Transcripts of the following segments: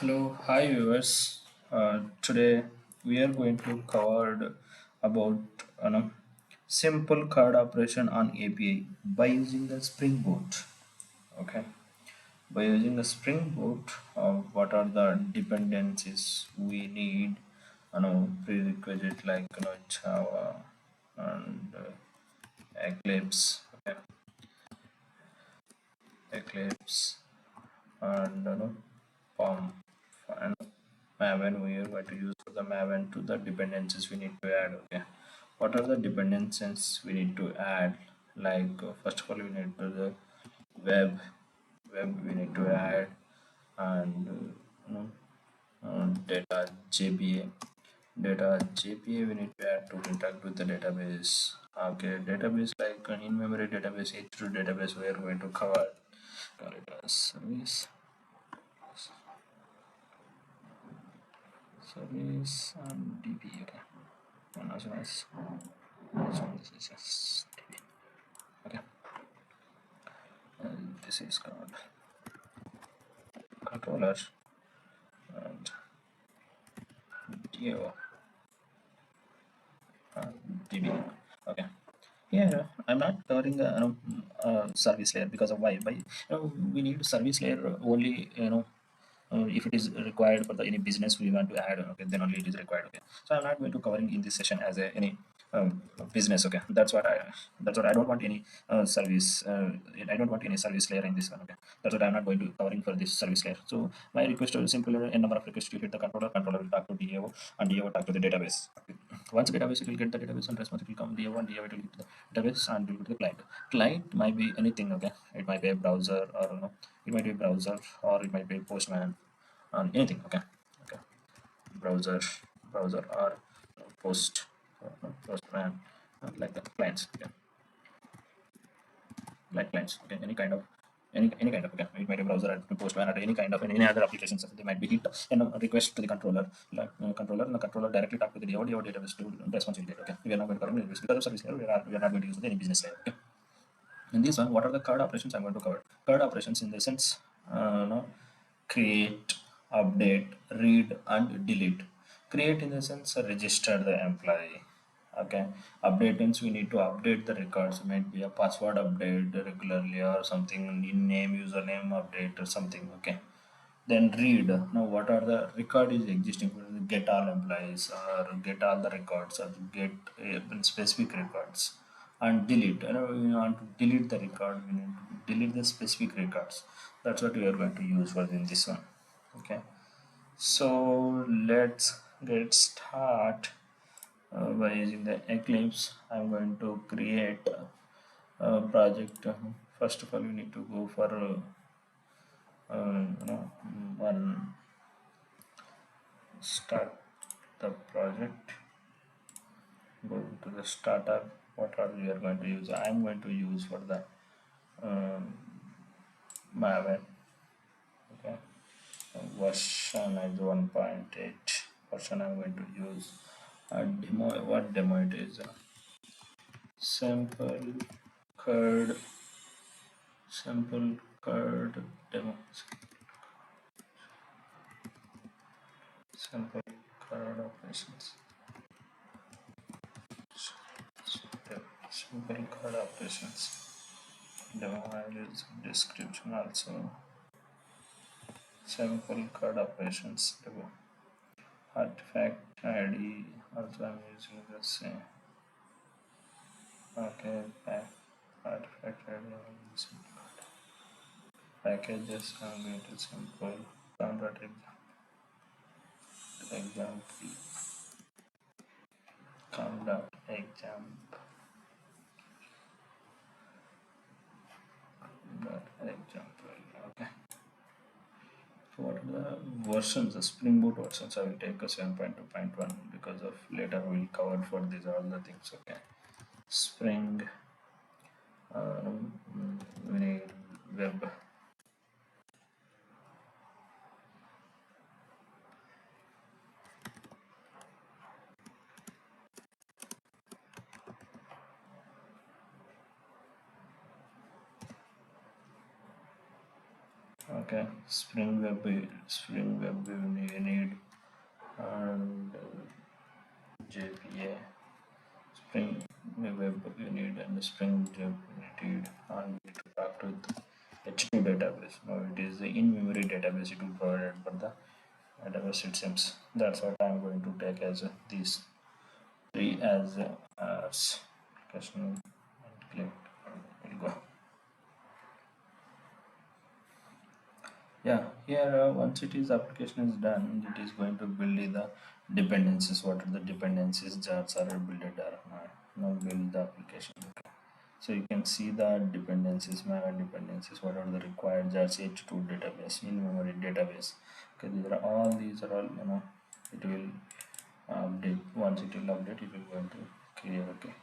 Hello, hi viewers. Today we are going to cover about simple card operation on API by using the Spring Boot. Okay, by using the Spring Boot, what are the dependencies we need? Prerequisite like Java and Eclipse, okay, Eclipse and Palm and Maven. We are going to use for the Maven to the dependencies we need to add. Okay, what are the dependencies we need to add? Like first of all, we need to the web, web we need to add, and data JPA, data JPA we need to add to interact with the database. Okay, database like an in-memory database, H2 database we are going to cover. Call it as service and DB. Okay, and as well as this is just DB. Okay, and this is called controller and DO and DB. Okay. Yeah, I'm not covering the service layer because of why? We need service layer only if it is required for the any business we want to add. Okay, then only it is required. Okay, so I'm not going to covering in this session as any business. Okay, that's what I don't want any service. I don't want any service layer in this one. Okay, that's what I'm not going to covering for this service layer. So my request is simple: a number of requests to hit the controller will talk to DAO, and DAO will talk to the database. Okay. Once database, it will get the database and response, it will come DAO, and DAO it will get the database and it will go to the client. Client might be anything. Okay, it might be a browser, or it might be a browser, or it might be a postman, and anything. Okay, okay, browser, browser, or post, postman, like the clients. Okay, like clients. Okay, any kind of, okay, it might be browser or postman or any kind of any other applications. They might be hit and request to the controller, like controller, and the controller directly talk to the DAO database to response will get. Okay, we are not going to cover this because of service here. We are not going to use any business layer. Okay. In this one, what are the card operations I'm going to cover? Card operations in the sense, create, update, read, and delete. Create in the sense register the employee. Okay. Update means we need to update the records. Might be a password update regularly or something in name, username update or something. Okay. Then read. Now what are the record is existing? Get all employees or get all the records or get specific records, and delete. We want to delete the record. We need to delete the specific records. That's what we are going to use for in this one. Okay. So let's get start by using the Eclipse. I'm going to create a project. First of all, we need to go for one start the project. Go to the startup. What are we are going to use? I'm going to use for the um, Maven. Okay, version is 1.8 version. I'm going to use a demo. What demo it is? Sample card, sample card demo, sample card operations, simple card operations demo. I will use description also. Sample card operations demo. Artifact ID also I'm using the same. Okay, artifact ID I'm using. Packages I'm going to simple convert example, conduct example, that example. Okay. So what are the versions? The Spring Boot versions I will take a 7.2.1 because of later we'll cover for these all the things. Okay. Spring, we need web. Okay, Spring Web you need, and JPA Spring Web you need, and Spring Web you need, and we need to talk with H2 database. Now it is the in-memory database it will provide for the database it seems. That's what I'm going to take as these three as application and click. Will go. Yeah, here once it is application is done, it is going to build the dependencies. What are the dependencies jars are built or not? Now build the application. Okay. So you can see the dependencies, mega dependencies. What are the required jars H2 database, in memory database. Okay, these are all it will update. Once it will update, it will going to create. Okay.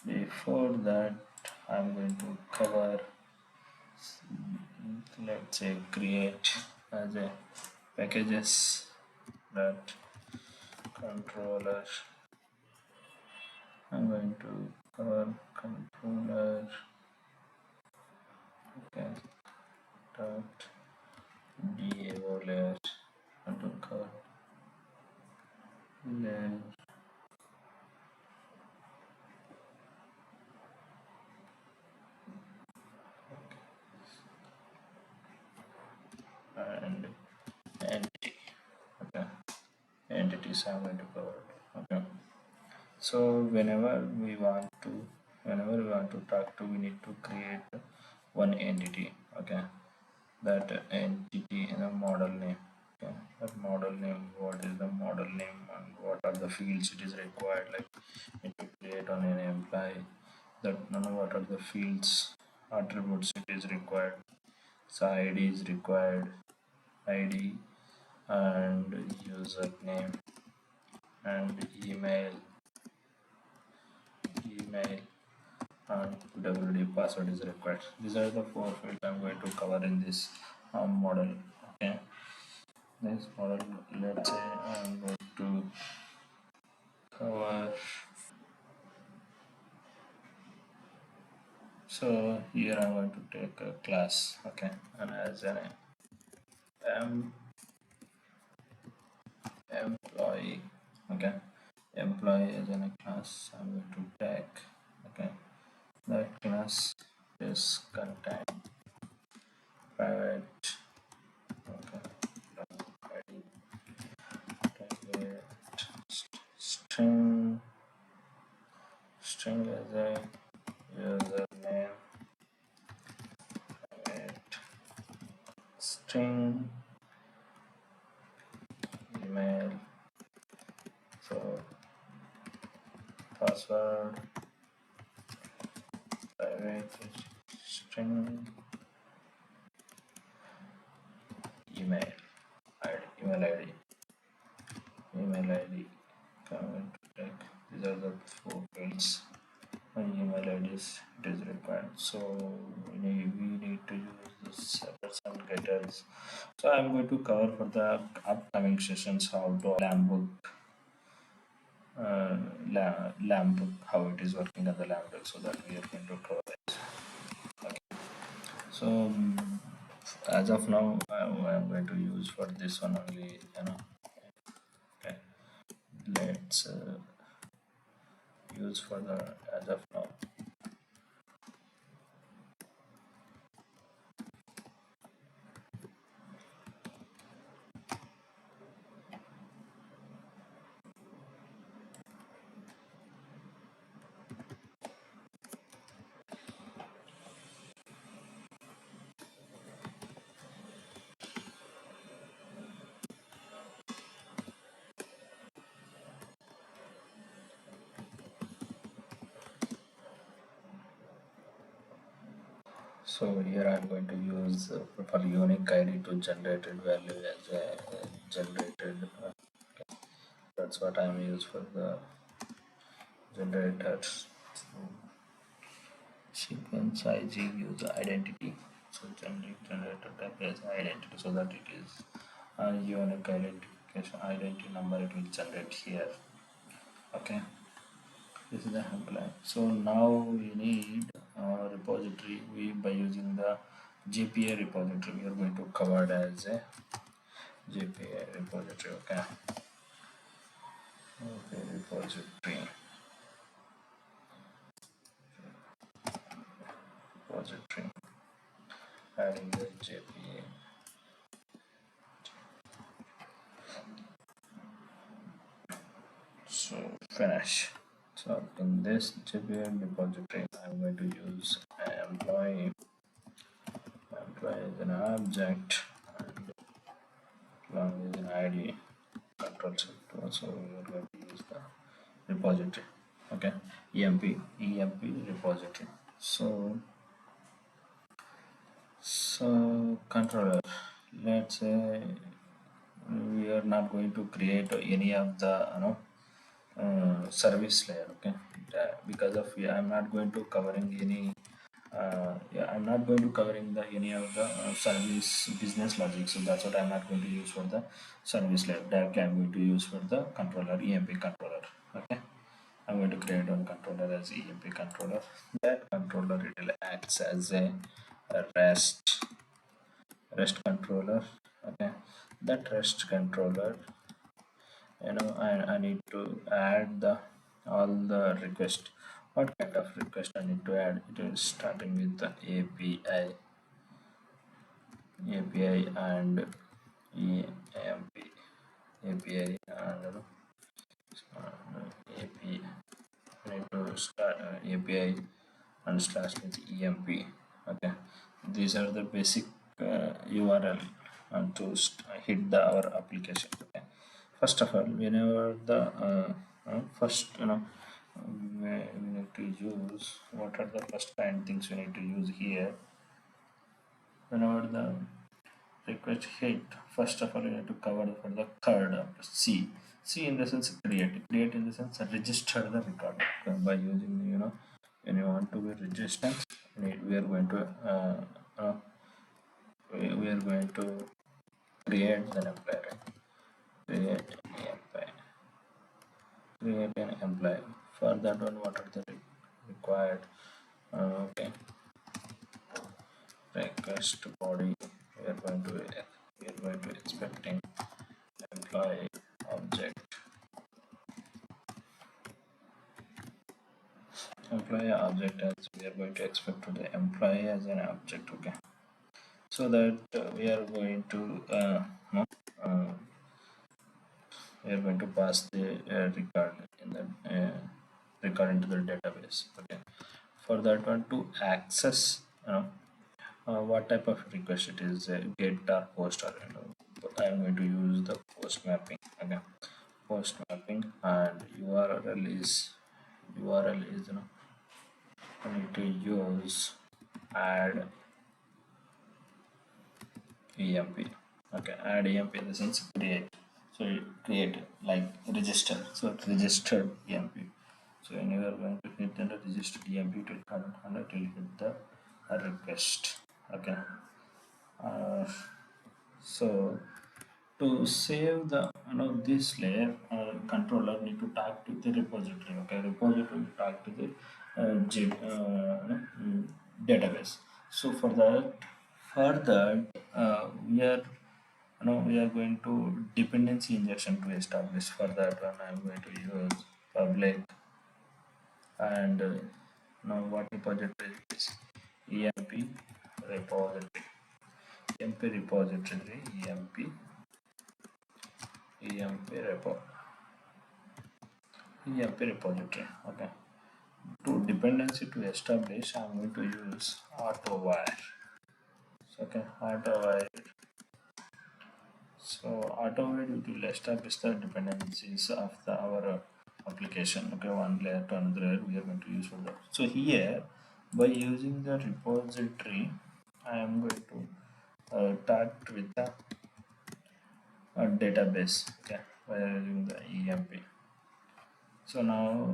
Before that, I'm going to cover, let's say, create as a packages that controller. I'm going to cover controller. Okay, dot DAO layer. And to cover layer. And entity. Okay, entities I'm going to cover. Okay, so whenever we want to talk to, we need to create one entity. Okay, that entity in a model name. Okay, that model name, what is the model name and what are the fields it is required, like need to create on an employee, that what are the fields, attributes it is required. So ID is required, ID, and username, and email, and WD password is required. These are the four fields I'm going to cover in this model. Okay, this model, let's say I'm going to cover. So here I'm going to take a class. Okay, and as an em- employee. Okay, employee as in a class I'm going to take. Okay, that class is contain private. Okay, ID, private string, as a username, private string, email, so password, private string, email ID, email ID. Comment tag. These are the four fields. My email IDs it is required. So we need to use the setters and getters. So I'm going to cover for the upcoming sessions how to lamp book, how it is working on the lamp book, so that we are going to cover it. Okay. So as of now, I'm going to use for this one only. Okay. Let's use for the as of now. So here I'm going to use for unique ID to generated value as a generated. That's what I'm used for the generator. Sequence IG use identity. So generator type as identity, so that it is a unique identification identity number it will generate here. Okay. This is the employee. So now we need repository. We by using the JPA repository. We are going to cover it as a JPA repository. Okay. Okay, repository. Repository. Adding the JPA. So finish. So in this JPA repository, I'm going to use employee. Employee is an object and long is an ID. Control set. Also, we are going to use the repository. Okay, emp repository. So controller. Let's say we are not going to create any of the service layer. Okay, because of yeah, I'm not going to covering any yeah, I'm not going to covering the any of the service business logic, so that's what I'm not going to use for the service layer. Directly I'm going to use for the controller, emp controller. Okay, I'm going to create one controller as emp controller. That controller, it will acts as a rest controller. Okay, that rest controller, I need to add the all the request. What kind of request I need to add? It is starting with the API and EMP API and API. I need to start API and slash with EMP. Okay, these are the basic URL and to hit the our application. Okay, first of all, whenever the first we need to use, what are the first kind things we need to use here? Whenever the request hit, first of all, you need to cover for the third C in the sense create in the sense register the record. Okay, by using when you want to be registered, we are going to we are going to create an employee, right? Create an employee. For that one, what are the required? Okay, request body. We are going to expecting employee object. Employee object, as we are going to expect to the employee as an object. Okay, so that we are going to no, uh, we are going to pass the record in the record into the database. Okay, for that one to access what type of request it is, get or post, or I am going to use the post mapping. Okay, post mapping, and URL is I need to use add emp. Okay, add emp in the sense create. So create like register. So registered emp. So when you are going to hit the registered emp, it will come and it will hit the request. Okay. Uh, so to save the this layer, controller need to talk to the repository. Okay, repository talk to the database. So for that we are going to dependency injection to establish. For that one, I'm going to use public and now what repository is emp repository, emp repository, emp repo emp repository. Okay, to dependency to establish, I'm going to use auto wire. Okay, auto wire. So auto wire, it will establish the dependencies of our application. Okay, one layer to another layer we are going to use for that. So here, by using the repository, I am going to talk with the database. Okay, by using the emp. So now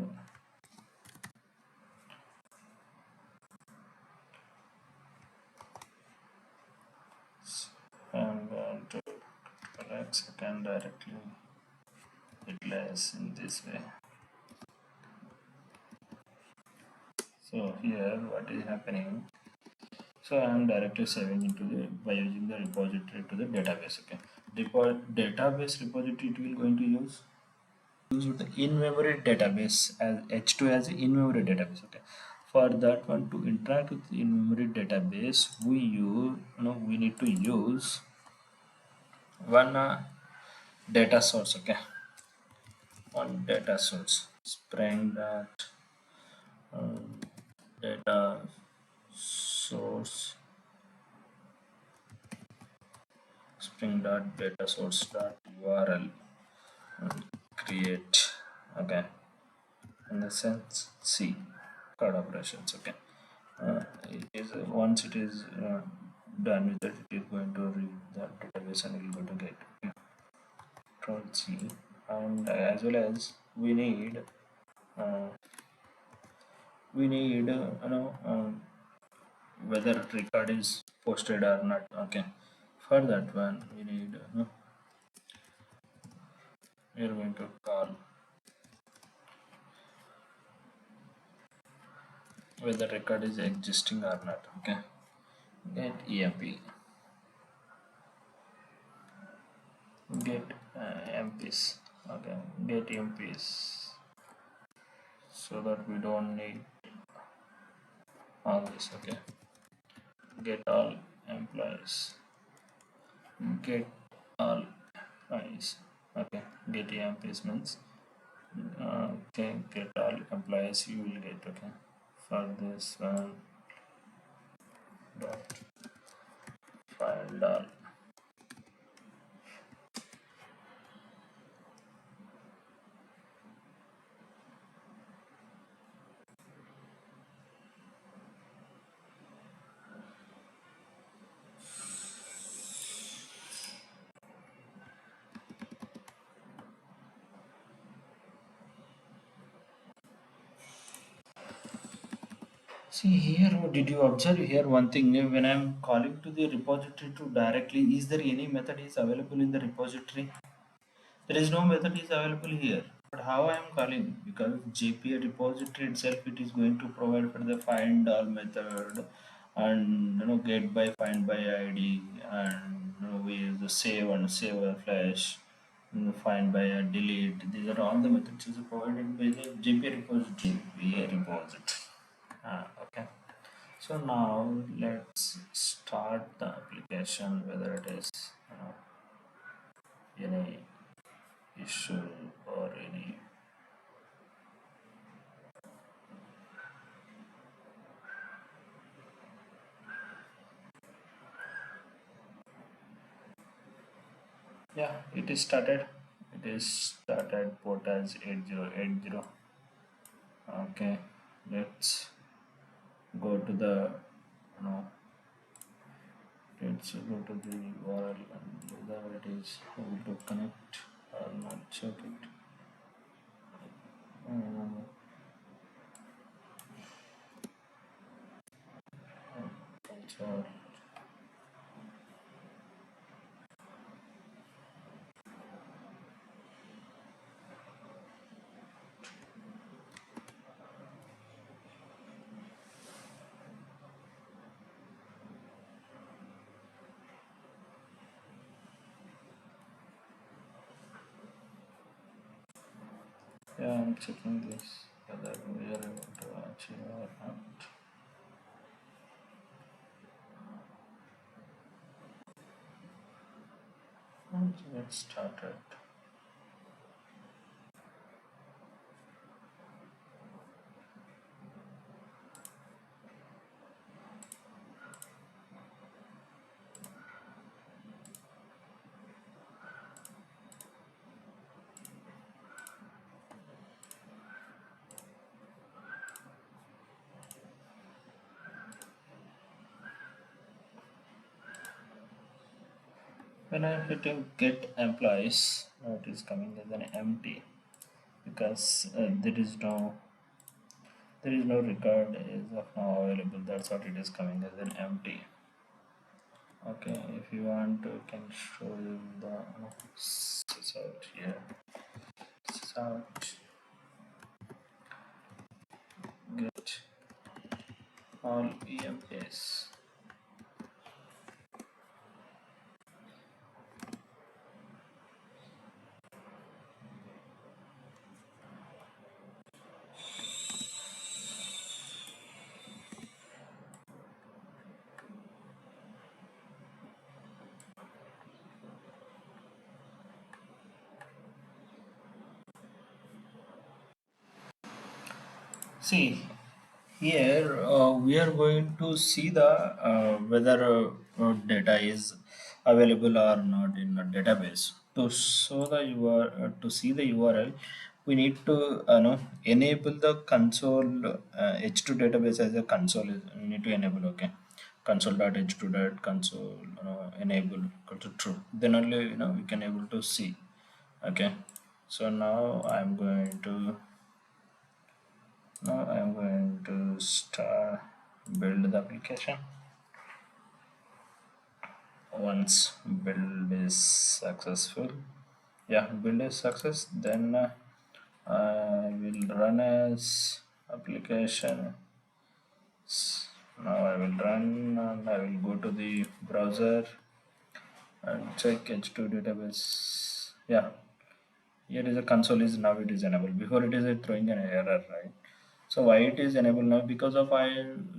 I'm going to collect and directly replace in this way. So here what is happening, So I am directly saving into the by using the repository to the database. Okay, database repository it will going to use with the in-memory database as H2 as in-memory database. Okay, for that one to interact with in-memory database, we need to use one data source. Okay, one data source spring that data source spring dot data source dot url and create. Okay, in the sense C card operations. Okay, it is once it is done with it, it is going to read the database and it will go to get control C, and as well as uh, we need whether record is posted or not. Okay, for that one we need we are going to call whether record is existing or not. Okay, get emp get mps. Okay, get mps so that we don't need all this. Okay, get all employees, get all employees. Okay, get employees means okay, get all employees you will get. Okay, for this one dot find all. See here, did you observe here one thing? When I'm calling to the repository to directly, is there any method is available in the repository? There is no method is available here. But how I am calling? Because JPA repository itself it is going to provide for the find all method and get by find by ID and we use the save and save a flash, find by a delete. These are all the methods is provided by the JPA repository. JPA repository. Okay. So now let's start the application whether it is any issue or any. Yeah, it is started. It is started port as 8080. Okay, let's go to the you know let's go to the URL and whether it is able to connect or not. Check it. Um, so, yeah, I'm checking this whether we are able to achieve or not. Let's get started. When I'm hitting get employees, it is coming as an empty because there is no record is of now available. That's what it is coming as an empty. Okay, if you want to, can show you the sort here. Sort get all EMPs. See, here we are going to see the whether data is available or not in a database. To show the URL, to see the URL, we need to enable the console H2 database as a console. We need to enable, okay, console.h2 dot console enable equal to true. Then only we can able to see. Okay, so now I'm going to start build the application. Once build is successful, yeah, build is success, then I will run as application. Now I will run and I will go to the browser and check H2 database. Yeah, here is a console is now it is enabled. Before it is throwing an error, right? So why it is enabled now? Because of I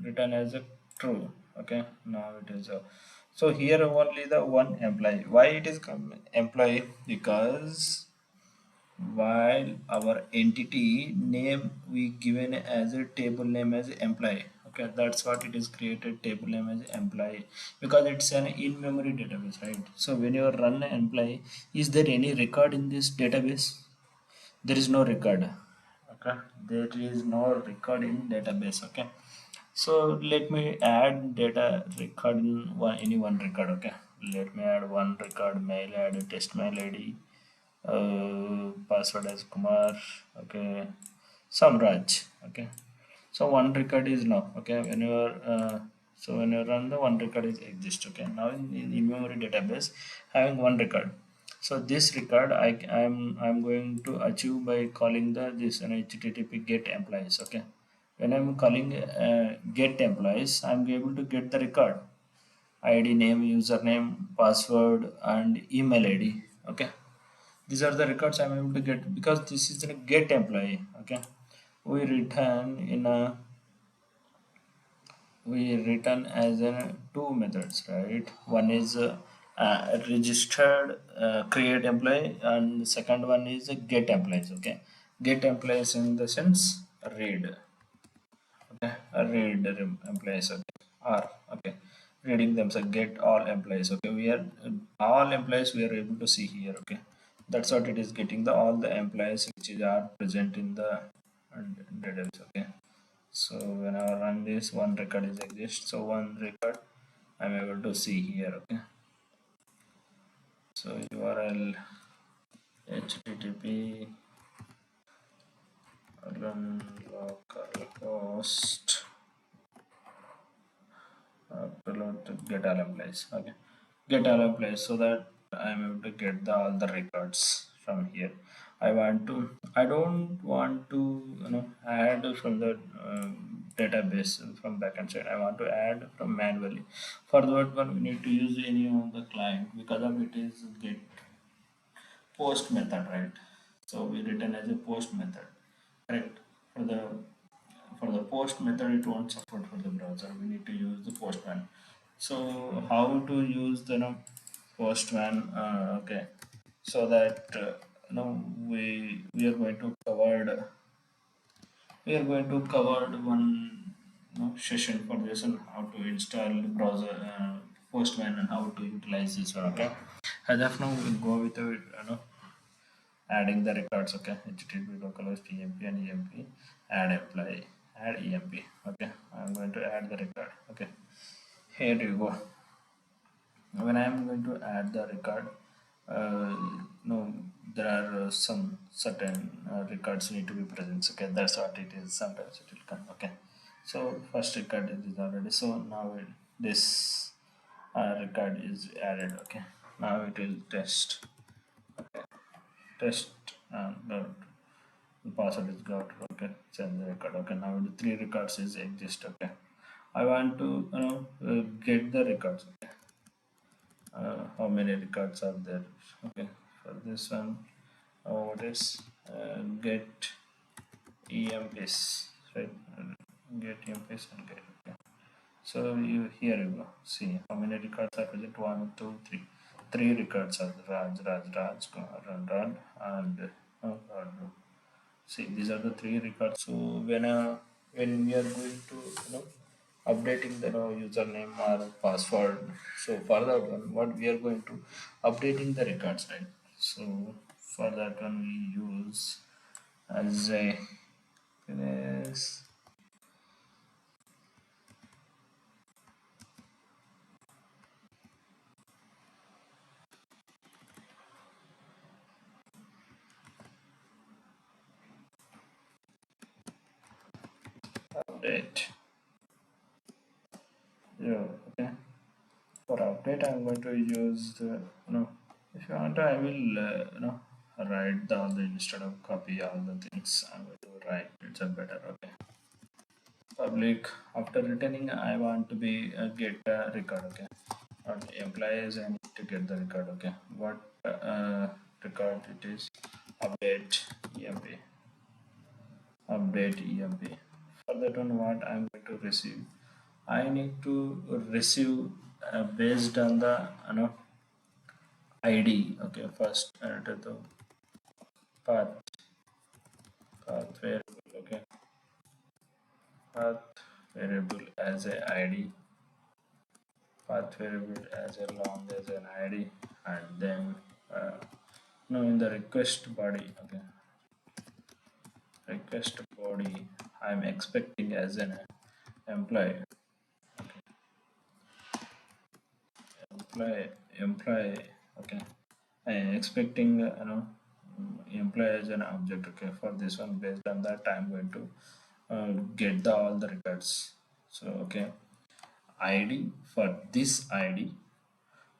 written as a true. Okay, now it is a. So here only the one employee. Why it is employee? Because while our entity name we given as a table name as employee. Okay, that's what it is created table name as employee, because it's an in-memory database, right? So when you run an employee, is there any record in this database? There is no record. Okay, there is no record in database. Okay, so let me add data record in any one record. Okay, let me add one record, mail, add a test mail id, password as Kumar. Okay, Samraj. Okay, so one record is now. Okay, when you are so when you run the one record is exist. Okay, now in memory database having one record. So this record I'm going to achieve by calling the this HTTP get employees. Okay, when I'm calling get employees, I'm able to get the record ID, name, username, password, and email ID. Okay, these are the records I'm able to get because this is a get employee. Okay, we return in a we return as in two methods, right? One is registered create employee, and the second one is get employees. Okay, get employees in the sense read. Okay, read employees. Okay, or okay, reading them. So get all employees. Okay, we are all employees we are able to see here. Okay, that's what it is getting the all the employees which are present in the database. Okay, so when I run this, one record is exist. So one record I'm able to see here. Okay, so URL http run localhost upload to get all employees. Okay, get all employees so that I'm able to get all the records from here. I don't want to add from the database from backend side. I want to add from manually. For that one we need to use any of the client, because of it is get post method, right? So we written as a post method, correct? For the post method it won't support for the browser. We need to use the postman. So how to use the postman? Okay, so that we are going to cover one session for this, and how to install the browser postman and how to utilize this one. Okay, as of now we'll go with the adding the records. Okay, http localhost emp and emp, add employee, add emp. Okay, I'm going to add the record. Okay, here you go. When I'm going to add the record, uh, no there are some certain records need to be present. Okay, that's what it is. Sometimes it will come. Okay, so first record is already, so now this record is added. Okay, now it will test. Okay, test the password is got. Okay, change the record. Okay, now the three records is exist. Okay, I want to get the records. Okay, how many records are there? Okay, for this one, what is get emps, right? Get emps and get. Okay, so you here you go. See how many records are present. One, two, three. Three records are Raj, Run, and Run. See, these are the three records. So when when we are going to updating the username or password. So for that one, what we are going to updating the records, right? So for that one we use as a yes, update. Yeah, okay. For update I'm going to use the if you want I will write the all the instead of copy all the things I'm going to write, it's a better. Okay, public. After returning I want to be get record. Okay, on employees I need to get the record. Okay, what record it is? Update emp, update emp. For that one what I'm going to receive, I need to receive based on the id. Okay, first enter the path, path variable. Okay, path variable as a id, path variable as a long as an id, and then uh, no, in the request body. Okay, request body I'm expecting as an employee. Employee, employee. Okay, I am expecting employee as an object. Okay, for this one based on that I'm going to get the all the records. So okay, id. For this id,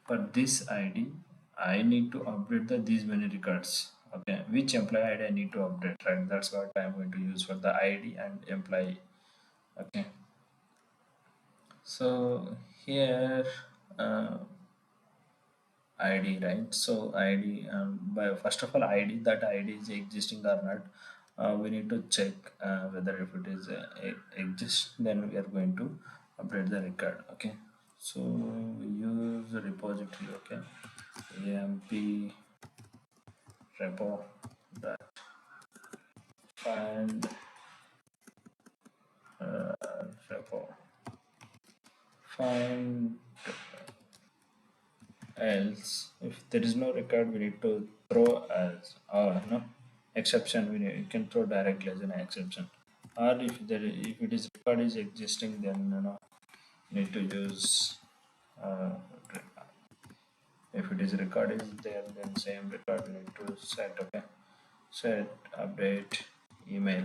for this id I need to update the these many records. Okay, which employee id I need to update, right? That's what I'm going to use for the id and employee. Okay, so here uh, id, right? So id, by first of all id, that id is existing or not. We need to check whether if it is exist, then we are going to update the record. Okay, so we use the repository. Okay, amp repo that find repo find else. If there is no record we need to throw as or no exception, you can throw directly as an exception. Or if it is record is existing, then you need to use uh, if it is record is there, then same record we need to set. Okay, set update email.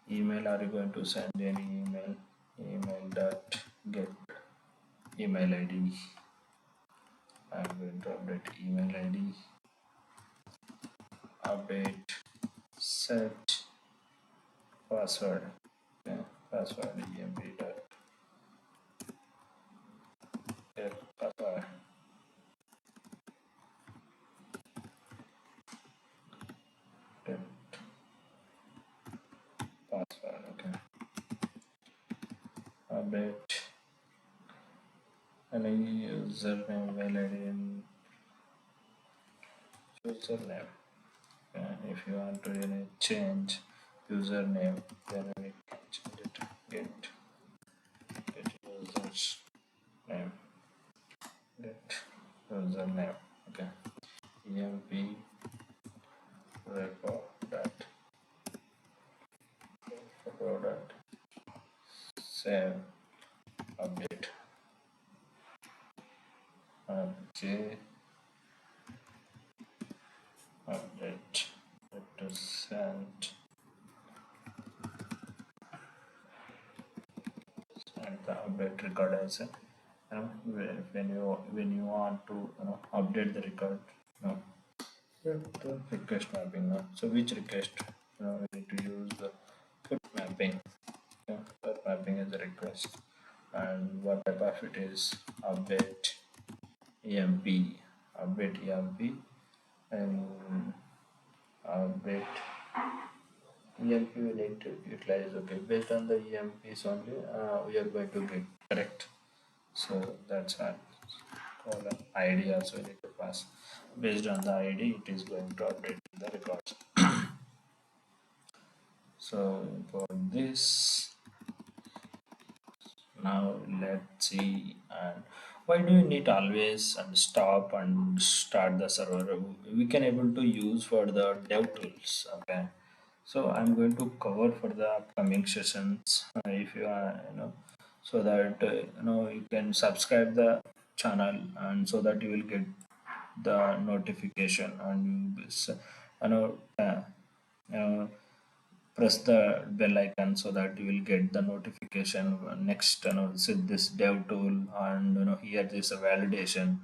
Email, are you going to send any email? Email dot get email id. I'm going to update email id. Update set password. Okay, password emp dot get password. Get password. Okay, update any username, mail id, and username. If you want to change username, then we can change it. Get users name. Get username. Okay, emp repo dot repo dot save update j update represent and the update record as a when you want to update the record, the request mapping. So which request we need to use the put mapping. Put mapping is a request, and what type of it is update emp, update emp, and update emp we need to utilize. Okay, based on the emps only we are going to get correct. So that's what column id also we need to pass. Based on the id it is going to update the records. So for this Now let's see. And why do you need always and stop and start the server? We can able to use for the dev tools. Okay, so I'm going to cover for the upcoming sessions. If you are, so that you can subscribe the channel, and so that you will get the notification, and you know uh, uh, press the bell icon so that you will get the notification next, so this dev tool. And here this a validation,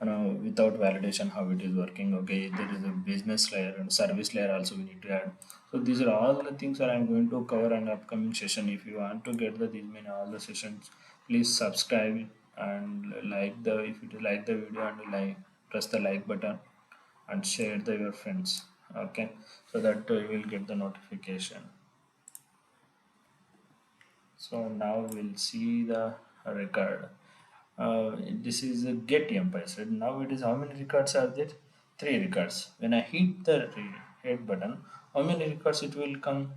without validation how it is working. Okay, there is a business layer and service layer also we need to add. So these are all the things that I'm going to cover in upcoming session. If you want to get the these many all the sessions, please subscribe and like the, if you like the video, and like press the like button and share the your friends. Okay, so that you will get the notification. So now we'll see the record. This is a get empires, right? Now it is how many records are there? Three records. When I hit the head button, how many records it will come?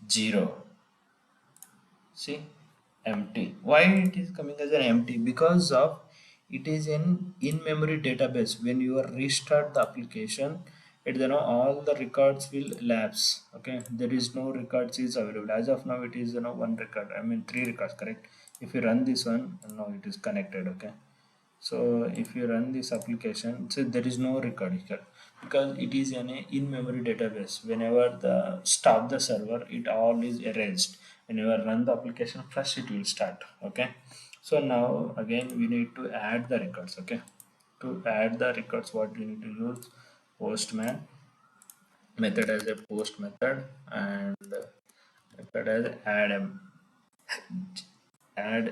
Zero. See, empty. Why it is coming as an empty? Because of it is an in-memory database. When you are restart the application, it all the records will lapse. Okay, there is no records is available as of now. It is one record. I mean three records, correct? If you run this one, no, it is connected. Okay, so if you run this application, so there is no record here because it is an in-memory database. Whenever the stop the server, it all is erased. Whenever run the application, first it will start. Okay. So now again we need to add the records. Okay. To add the records, what we need to use? Postman method as a post method, and method as add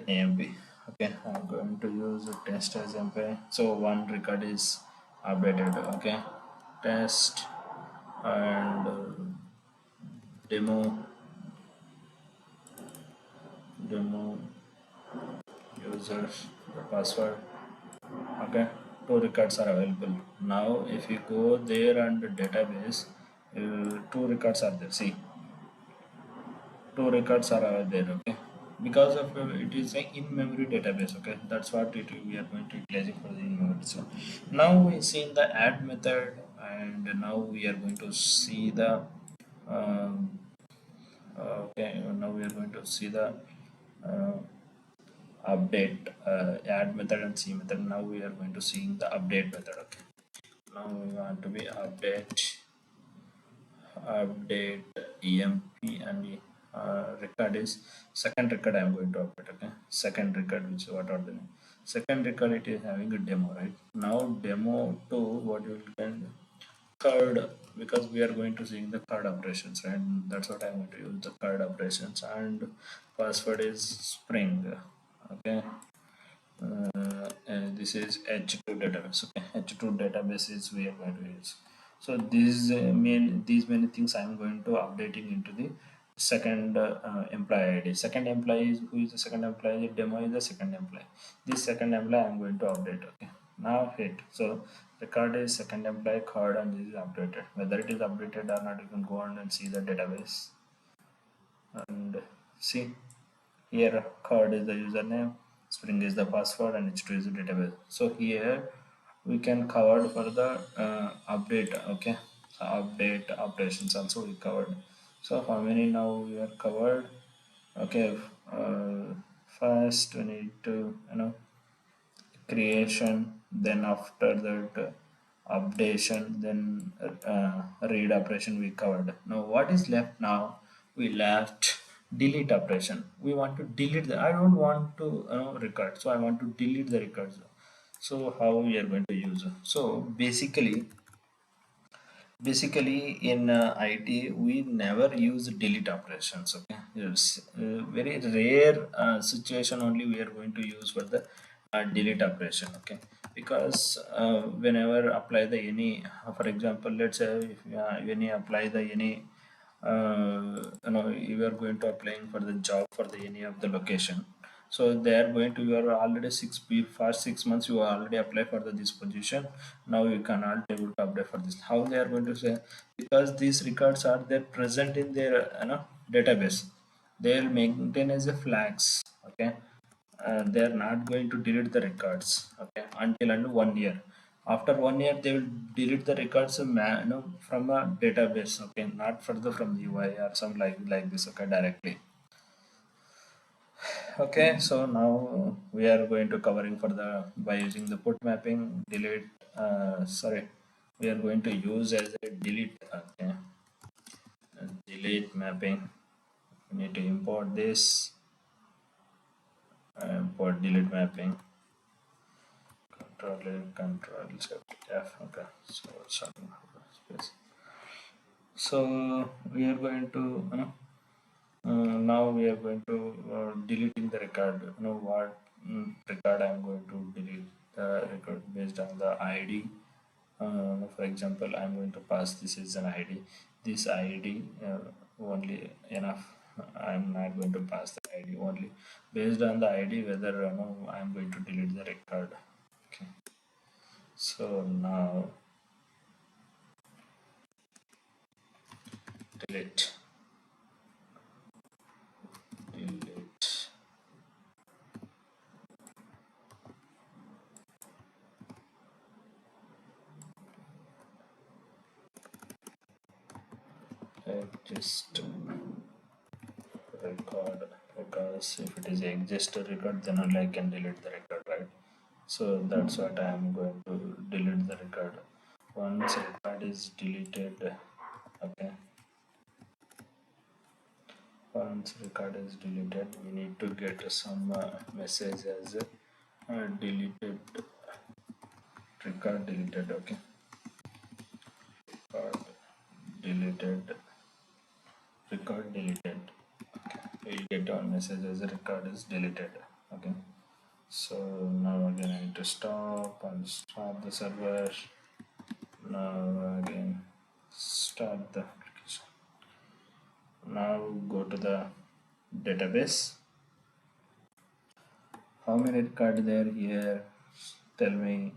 amp. Okay, I'm going to use a test as amp. So one record is updated. Okay, test and demo demo users the password. Okay, two records are available. Now if you go there and database, two records are there. See, two records are there. Okay, because of it is a in-memory database. Okay, that's what we are going to utilize it for the in-memory. So now we see in the add method, and now we are going to see the um, okay, now we are going to see the uh, update, add method and see method. Now we are going to see the update method. Okay, now we want to be update emp, and record is second record. I am going to update. Okay, second record, which what are the name? Second record, it is having a demo, right? Now demo 2, what you can third, because we are going to see the third operations, right? That's what I'm going to use the third operations. And password is spring. Okay, and this is H2 database. Okay, H2 database is we are going to use. So these many things I am going to updating into the second employee ID. Second employee is, who is the second employee? The demo is the second employee. This second employee I am going to update. Okay, now hit. So record is second employee card, and this is updated. Whether it is updated or not, you can go on and see the database and see. Here card is the username, spring is the password, and h2 is the database. So here we can cover for the update. Okay, update operations also we covered. So how many now we are covered? Okay, first we need to creation, then after that updation, then read operation we covered. Now what is left now? We left delete operation. We want to delete the, I don't want to record, so I want to delete the records. So how we are going to use? So basically in IT we never use delete operations. Okay, it's very rare situation only we are going to use for the delete operation. Okay, because whenever apply the any, for example, let's say if when you apply the any you are going to applying for the job for the any of the location. So they are going to, you are already first 6 months you are already applied for this position. Now you cannot able to update for this. How they are going to say? Because these records are there present in their database. they'll maintain as a flags. Okay, they're not going to delete the records, okay, until and 1 year. After 1 year they will delete the records, from a database, okay, not further from the UI or some like this, okay, directly. Okay, so now we are going to covering for the by using the put mapping delete, sorry, we are going to use as a delete, okay, delete mapping. We need to import this, import delete mapping, control A, control shift F, okay, so starting space. So we are going to, now we are going to deleting the record. You know what, record I am going to delete the record based on the ID. For example, I am going to pass this is an ID. This ID only enough. I am not going to pass the ID only based on the ID whether I am going to delete the record. Okay. So now delete, delete. Just record, because if it is exist record then only I can delete the record, right? So that's what I am going to delete the record. Once record is deleted, okay, once record is deleted we need to get some message as deleted, record deleted, okay, record deleted, record deleted, okay, we'll get one message as a record is deleted, okay. So now again I need to stop and start the server. Now again start the application. Now go to the database. How many record there here? Tell me.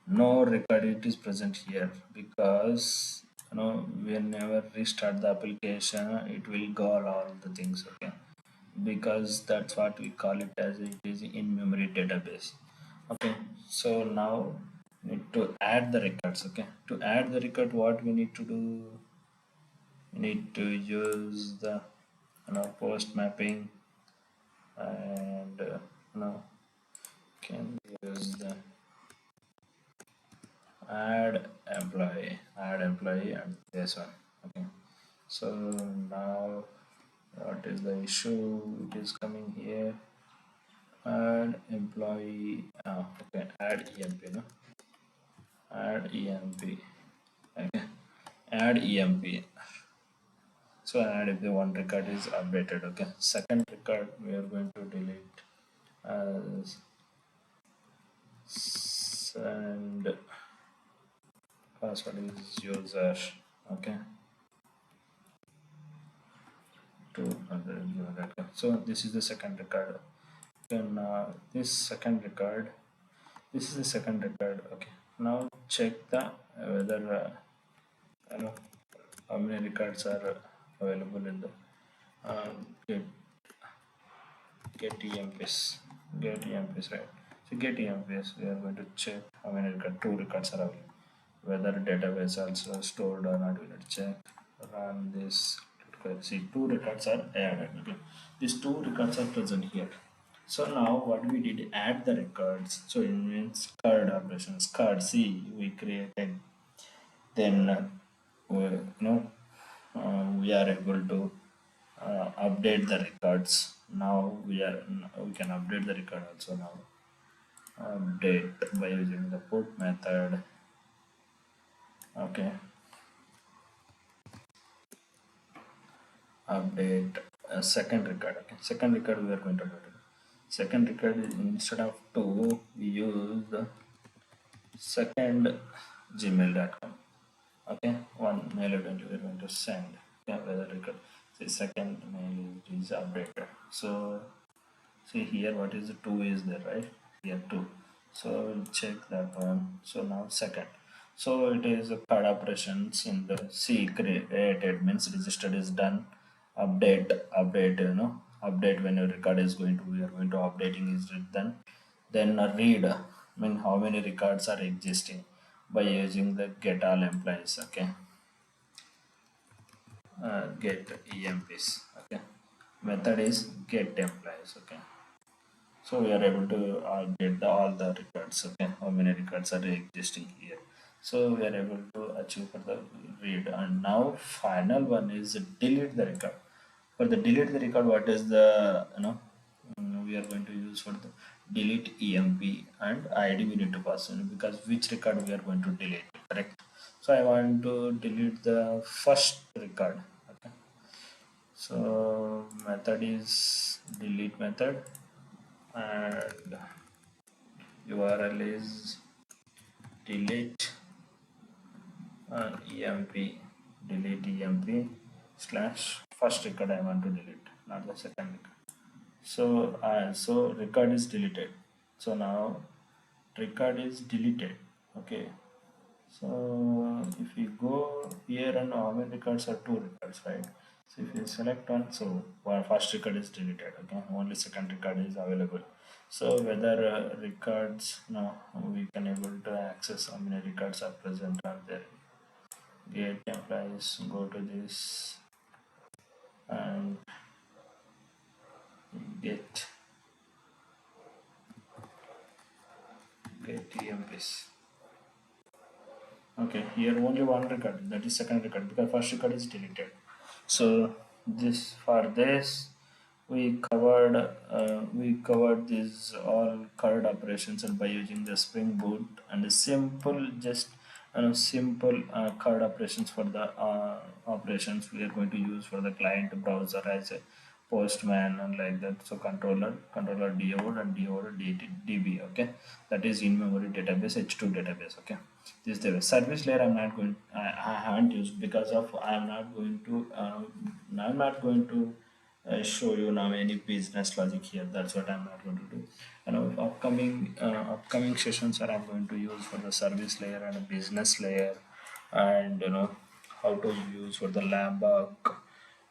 No record it is present here, because whenever restart the application it will go all the things, okay, because that's what we call it as it is in memory database. Okay, so now need to add the records, okay. To add the record what we need to do, we need to use the post mapping, and can use the add employee and this one, okay. So now what is the issue, it is coming here, add employee, okay, add emp, add emp, okay, add emp. So add if the one record is updated, okay. Second record we are going to delete as send password is user, okay, 200. So this is the second record. Then this is the second record, okay. Now check the whether you know how many records are available in the get get emps, right? So get emps we are going to check how many two records are available, whether database also stored or not. We need to check, run this. See, two records are added, okay. These two records are present here. So now what we did, add the records. So in means card operations, card C we created, then we are able to update the records. Now we can update the record also now. Update by using the put method, okay. Update a second record, okay. Second record we are going to update. Second record is, instead of 2 we use the second gmail.com, okay. One mail event we are going to send, okay, whether record, say second mail is updated. So see here what is the 2 is there, right? Here 2, so we'll check that one. So now second, so it is a card operations in the C created means registered is done, update, update when your record is going to, we are going to updating is it then read, I mean how many records are existing by using the get all employees. Okay, get emps. Okay, method is get employees. Okay, so we are able to get all the records. Okay, how many records are existing here, so we are able to achieve for the read. And now final one is delete the record. For the delete the record, what is the, we are going to use for the delete emp and id we need to pass in, because which record we are going to delete, correct? So I want to delete the first record. Okay, so method is delete method, and URL is delete emp, delete emp slash first record I want to delete, not the second record. So record is deleted. So now record is deleted. Okay. So if you go here, and how many records are two records, right? So if you select one, so first record is deleted. Okay, only second record is available. So whether records, no, we can able to access how many records are present are there. Get employees, go to this and get emps. Okay, here only one record, that is second record, because first record is deleted. So this, for this we covered these all CRUD operations, and by using the SpringBoot and the simple, just simple CRUD operations for the operations we are going to use for the client browser as a postman and like that. So controller DO and DB. Okay, that is in memory database, H2 database. Okay, this is the service layer. I haven't used, because of I'm not going to show you now any business logic here. That's what I'm not going to do. Upcoming sessions are I'm going to use for the service layer and a business layer, and how to use for the lambda,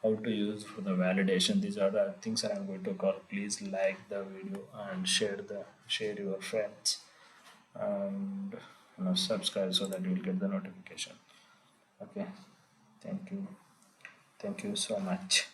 how to use for the validation. These are the things that I'm going to cover. Please like the video and share your friends, and subscribe so that you will get the notification. Okay, thank you so much.